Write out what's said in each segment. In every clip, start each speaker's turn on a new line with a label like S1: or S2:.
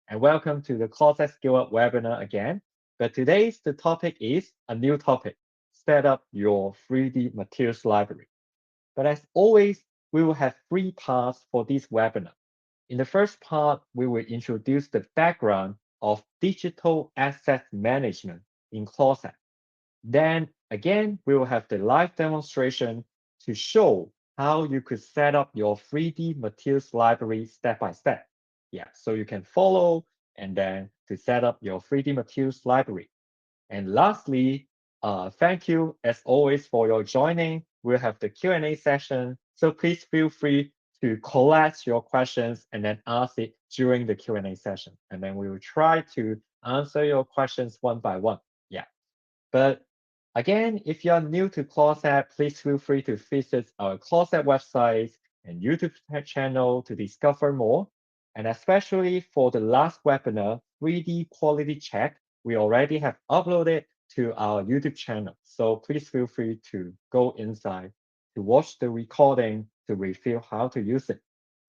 S1: and welcome to the CLO-SET Skill Up webinar again. But today's the topic is a new topic, set up your 3D materials library. But as always, we will have three parts for this webinar. In the first part, we will introduce the background of digital asset management in CLO-SET. Then again, we will have the live demonstration to show how you could set up your 3D materials library step by step. Yeah, so you can follow and then to set up your 3D materials library. And lastly, thank you as always for your joining. We'll have the Q&A session. So please feel free to collect your questions and then ask it during the Q&A session. And then we will try to answer your questions one by one. Yeah. But again, if you're new to CLO-SET, please feel free to visit our CLO-SET website and YouTube channel to discover more. And especially for the last webinar, 3D quality check, we already have uploaded to our YouTube channel. So please feel free to go inside to watch the recording to review how to use it.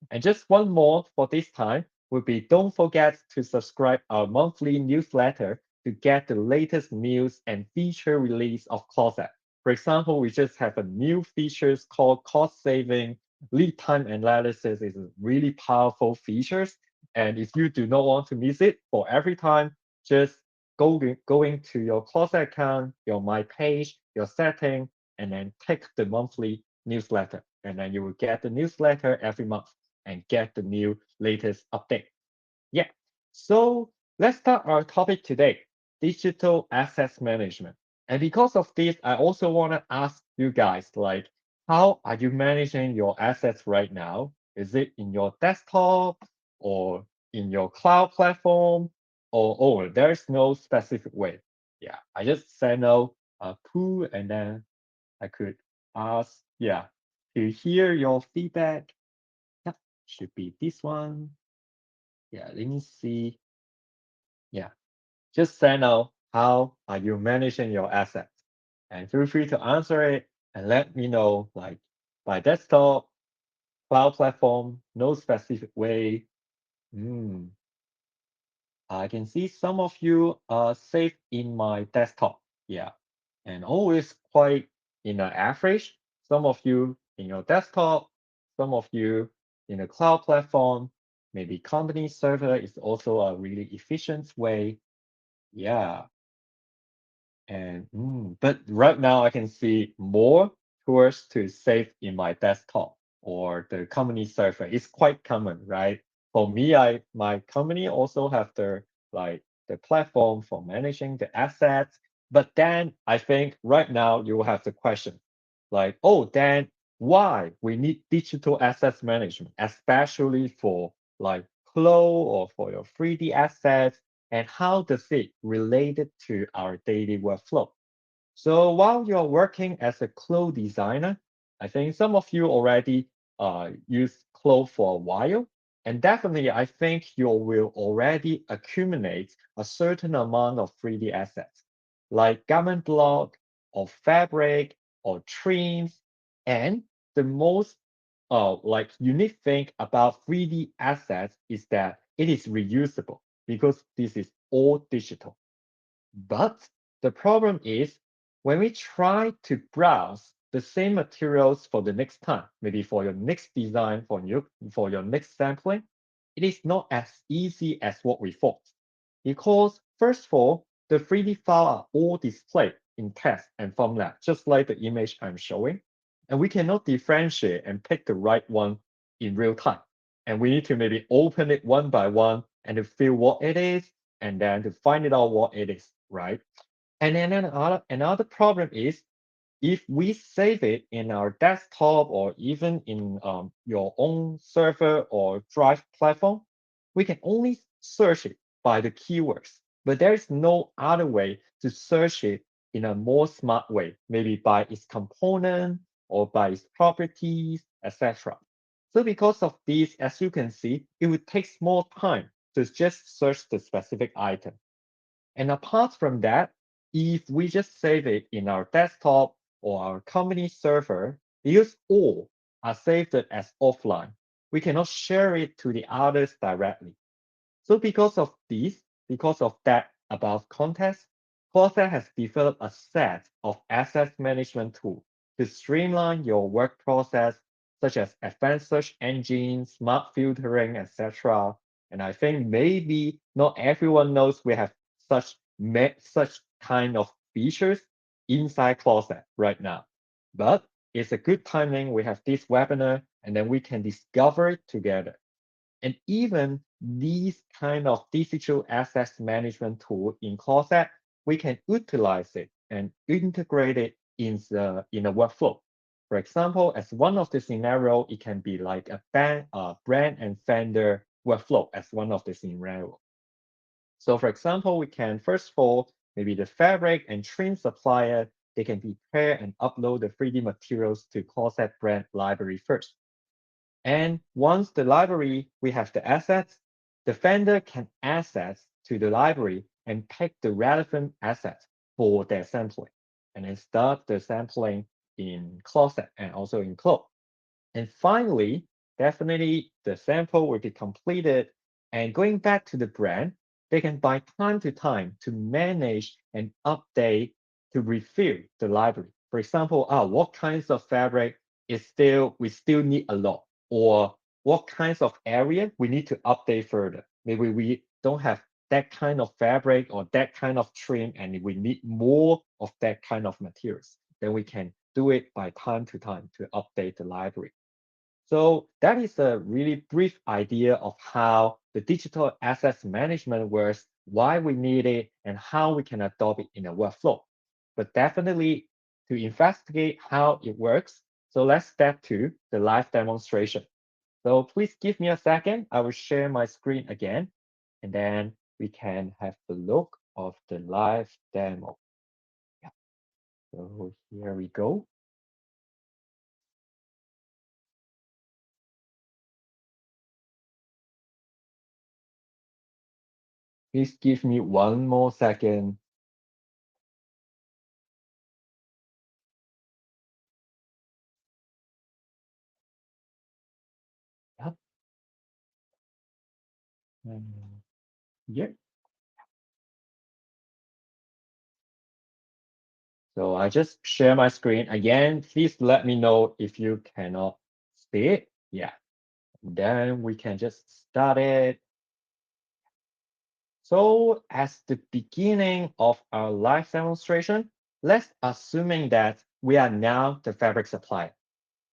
S1: And just one more for this time would be don't forget to subscribe our monthly newsletter to get the latest news and feature release of CLO-SET. For example, we just have a new features called cost saving. Lead time analysis is a really powerful features. And if you do not want to miss it for every time, just going to your CLO-SET account, your My Page, your setting, and then click the monthly newsletter. And then you will get the newsletter every month and get the new latest update. Yeah. So let's start our topic today, digital assets management. And because of this, I also want to ask you guys, like, how are you managing your assets right now? Is it in your desktop or in your cloud platform? Or oh, there's no specific way. Yeah, I just send out a pool and then I could ask, yeah, to hear your feedback. Yep, should be this one. Yeah, let me see. Yeah, just send out how are you managing your assets, and feel free to answer it and let me know like by desktop, cloud platform, no specific way. Hmm, I can see some of you are saved in my desktop. Yeah, and always quite in an average. Some of you in your desktop, some of you in a cloud platform. Maybe company server is also a really efficient way. Yeah, and but right now I can see more towards to save in my desktop or the company server. It's quite common, right? For me, my company also have the platform for managing the assets. But then I think right now you will have the question like, oh, then why we need digital assets management, especially for like Flow or for your 3D assets, and how does it related to our daily workflow? So while you're working as a clothes designer, I think some of you already use clothes for a while. And definitely, I think you will already accumulate a certain amount of 3D assets, like garment block or fabric or trims. And the most like unique thing about 3D assets is that it is reusable because this is all digital. But the problem is when we try to browse the same materials for the next time, maybe for your next design, for your next sampling, it is not as easy as what we thought. Because first of all, the 3D file are all displayed in text and format, just like the image I'm showing. And we cannot differentiate and pick the right one in real time. And we need to maybe open it one by one and to feel what it is and then to find it out what it is, right? And then another problem is if we save it in our desktop or even in your own server or drive platform, we can only search it by the keywords, but there is no other way to search it in a more smart way, maybe by its component or by its properties, etc. So because of this, as you can see, it would take more time to just search the specific item. And apart from that, if we just save it in our desktop or our company server, because all are saved as offline, we cannot share it to the others directly. So because of this, because of that above context, CLO-SET has developed a set of asset management tools to streamline your work process, such as advanced search engines, smart filtering, etc. And I think maybe not everyone knows we have such kind of features inside CLO-SET right now. But it's a good timing we have this webinar, and then we can discover it together. And even these kind of digital assets management tool in CLO-SET, we can utilize it and integrate it in a workflow. For example, as one of the scenario, it can be like a brand and vendor workflow as one of the scenario. So for example, we can first of all, maybe the fabric and trim supplier, they can prepare and upload the 3D materials to CLO-SET brand library first. And once the library, we have the assets, the vendor can access to the library and pick the relevant assets for their sampling, and then start the sampling in CLO-SET and also in CLO. And finally, definitely the sample will be completed, and going back to the brand, they can by time to time to manage and update to review the library. For example, what kinds of fabric we still need a lot, or what kinds of area we need to update further. Maybe we don't have that kind of fabric or that kind of trim, and we need more of that kind of materials. Then we can do it by time to time to update the library. So that is a really brief idea of how the digital assets management works, why we need it, and how we can adopt it in a workflow. But definitely to investigate how it works, so let's step to the live demonstration. So please give me a second. I will share my screen again, and then we can have a look of the live demo. Yeah. So here we go. Please give me one more second. Yep. Yeah. So I just share my screen again. Please let me know if you cannot see it. Yeah. Then we can just start it. So as the beginning of our live demonstration, let's assuming that we are now the fabric supplier,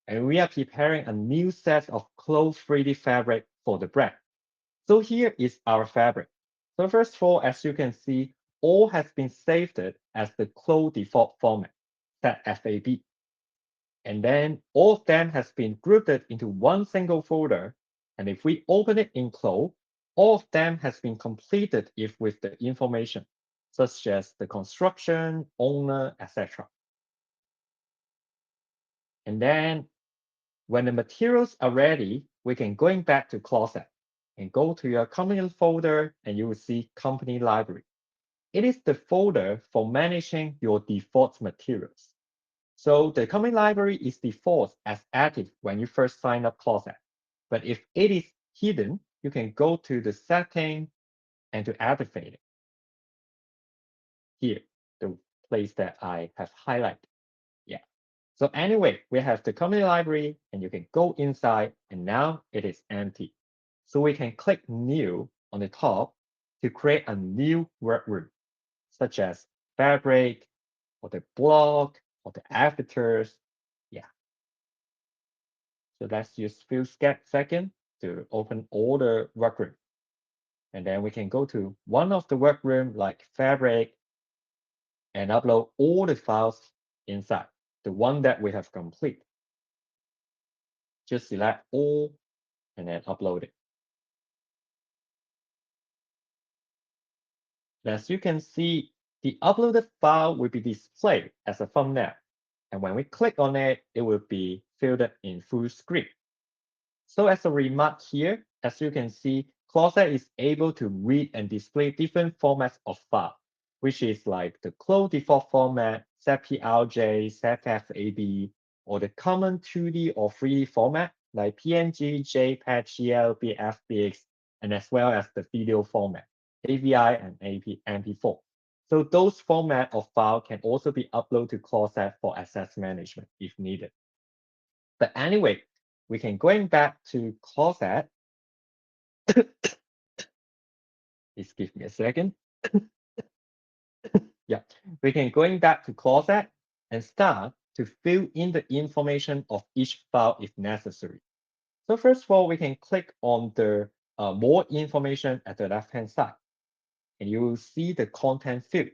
S1: and we are preparing a new set of closed 3D fabric for the brand. So here is our fabric. So first of all, as you can see, all has been saved as the closed default format, set FAB. And then all of them has been grouped into one single folder. And if we open it in CLO, all of them has been completed if with the information, such as the construction, owner, etc. And then when the materials are ready, we can going back to CLO-SET and go to your company folder, and you will see company library. It is the folder for managing your default materials. So the company library is default as active when you first sign up CLO-SET. But if it is hidden, you can go to the setting and to activate it. Here, the place that I have highlighted. Yeah. So anyway, we have the company library, and you can go inside, and now it is empty. So we can click new on the top to create a new workroom, such as fabric or the block or the avatars. Yeah. So let's use few seconds to open all the workroom. And then we can go to one of the workroom like fabric and upload all the files inside, the one that we have complete. Just select all and then upload it. As you can see, the uploaded file will be displayed as a thumbnail. And when we click on it, it will be filled in full screen. So as a remark here, as you can see, CLO-SET is able to read and display different formats of file, which is like the closed default format, ZPRJ, ZFAB, or the common 2D or 3D format like PNG, JPEG, GLB, FBX, and as well as the video format, AVI and MP4. So those format of file can also be uploaded to CLO-SET for access management if needed. But anyway, we can going back to CLO-SET. Please give me a second. Yeah, we can going back to CLO-SET and start to fill in the information of each file if necessary. So first of all, we can click on the more information at the left-hand side, and you will see the content field.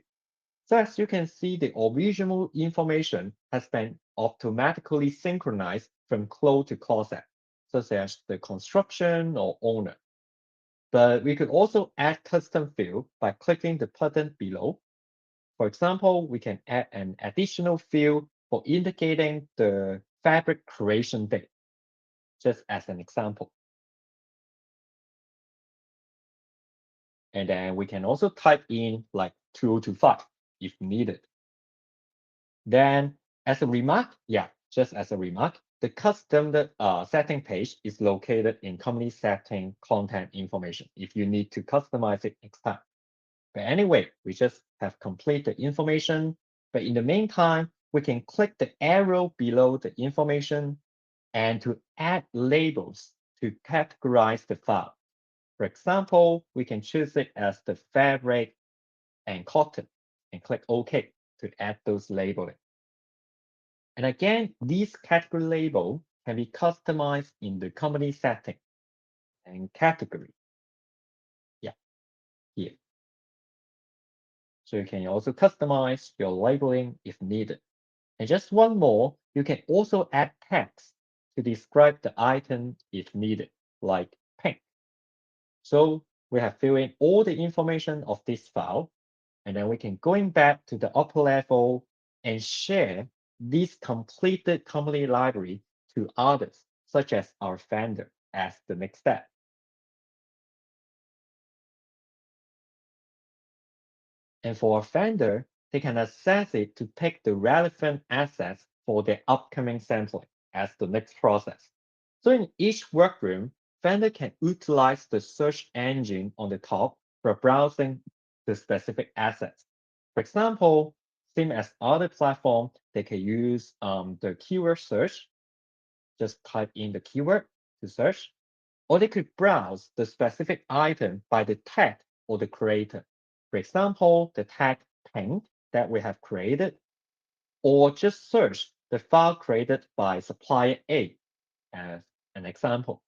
S1: So as you can see, the original information has been automatically synchronized from CLO to CLO-SET, such as the construction or owner. But we could also add custom field by clicking the button below. For example, we can add an additional field for indicating the fabric creation date, just as an example. And then we can also type in like 2025 if needed. Then as a remark, just as a remark, the custom setting page is located in company setting content information if you need to customize it next time. But anyway, we just have complete the information. But in the meantime, we can click the arrow below the information and to add labels to categorize the file. For example, we can choose it as the fabric and cotton and click OK to add those labeling. And again, these category label can be customized in the company setting and category. Yeah, here. So you can also customize your labeling if needed. And just one more, you can also add text to describe the item if needed, like pink. So we have filled in all the information of this file, and then we can going back to the upper level and share this completed company library to others, such as our vendor, as the next step. And for a vendor, they can access it to pick the relevant assets for their upcoming sampling as the next process. So in each workroom, vendor can utilize the search engine on the top for browsing the specific assets. For example, same as other platform, they can use the keyword search. Just type in the keyword to search, or they could browse the specific item by the tag or the creator. For example, the tag paint that we have created, or just search the file created by supplier A as an example.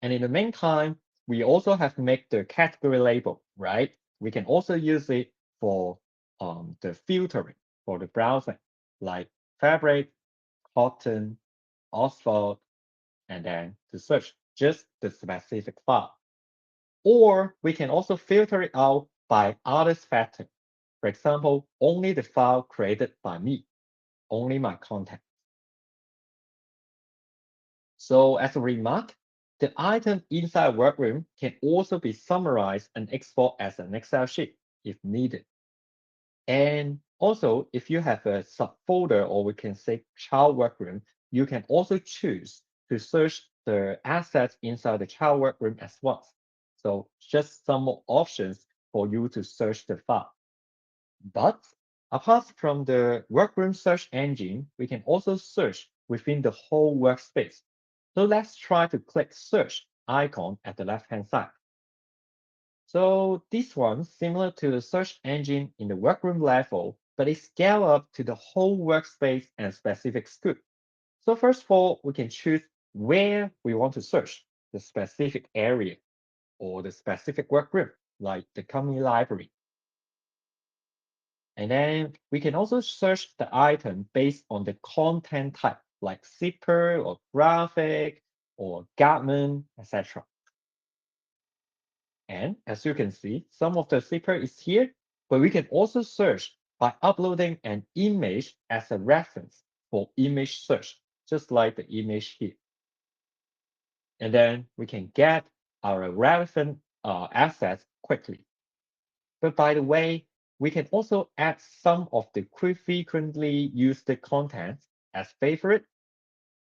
S1: And in the meantime, we also have made the category label, right? We can also use it for the filtering for the browsing, like fabric, cotton, asphalt, and then to search just the specific file. Or we can also filter it out by others factor. For example, only the file created by me, only my content. So as a remark, the item inside workroom can also be summarized and export as an Excel sheet if needed. And also, if you have a subfolder, or we can say child workroom, you can also choose to search the assets inside the child workroom as well. So just some more options for you to search the file. But apart from the workroom search engine, we can also search within the whole workspace. So let's try to click search icon at the left-hand side. So this one similar to the search engine in the workroom level, but it scale up to the whole workspace and specific scope. So first of all, we can choose where we want to search the specific area or the specific workroom, like the company library. And then we can also search the item based on the content type, like zipper or graphic or garment, etc. And as you can see, some of the zipper is here, but we can also search by uploading an image as a reference for image search, just like the image here. And then we can get our relevant assets quickly. But by the way, we can also add some of the frequently used content as favorite.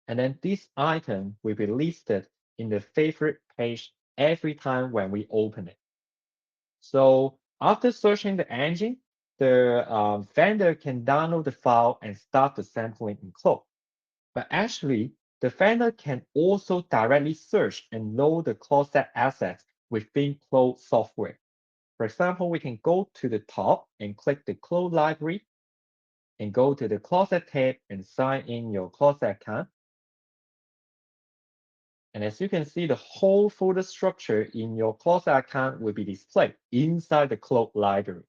S1: And then this item will be listed in the favorite page every time when we open it. So after searching the engine, the vendor can download the file and start the sampling in CLO. But actually, the vendor can also directly search and load the CLO-SET assets within CLO software. For example, we can go to the top and click the CLO library and go to the CLO-SET tab and sign in your CLO-SET account. And as you can see, the whole folder structure in your CLO-SET account will be displayed inside the CLO library.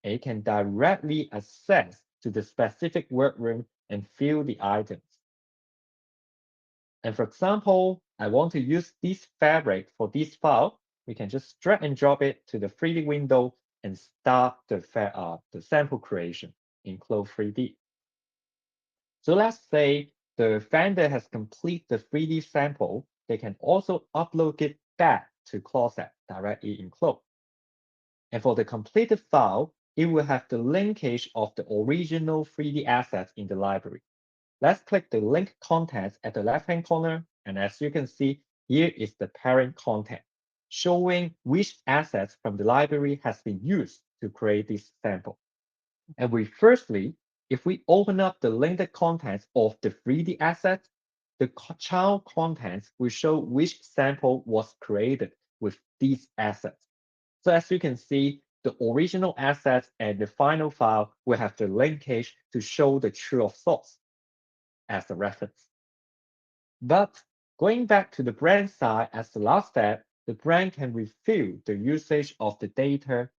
S1: And you can directly access to the specific workroom and view the items. And for example, I want to use this fabric for this file. We can just drag and drop it to the 3D window and start the sample creation in CLO 3D. So let's say the vendor has completed the 3D sample. They can also upload it back to CLO-SET directly in CLO. And for the completed file, it will have the linkage of the original 3D assets in the library. Let's click the link contents at the left-hand corner. And as you can see, here is the parent content, showing which assets from the library has been used to create this sample. And firstly, if we open up the linked contents of the 3D assets, the child contents will show which sample was created with these assets. So as you can see, the original assets and the final file will have the linkage to show the true of source as a reference. But going back to the brand side as the last step, the brand can review the usage of the data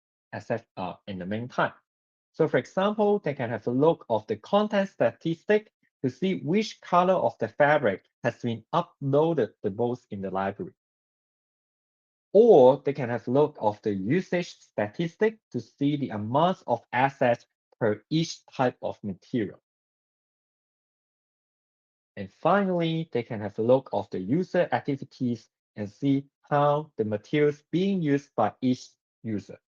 S1: in the meantime. So for example, they can have a look of the content statistic to see which color of the fabric has been uploaded the most in the library. Or they can have a look of the usage statistic to see the amounts of assets per each type of material. And finally, they can have a look of the user activities and see how the materials being used by each user.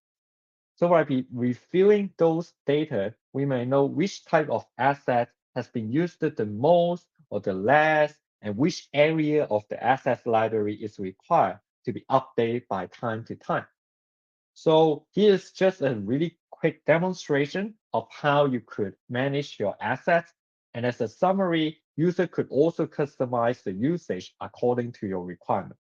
S1: So by reviewing those data, we may know which type of asset has been used the most or the less, and which area of the assets library is required to be updated by time to time. So here's just a really quick demonstration of how you could manage your assets. And as a summary, user could also customize the usage according to your requirement.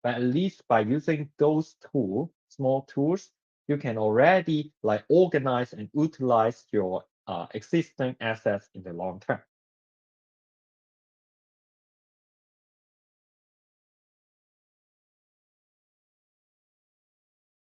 S1: But at least by using those tools, small tools, you can already organize and utilize your existing assets in the long term.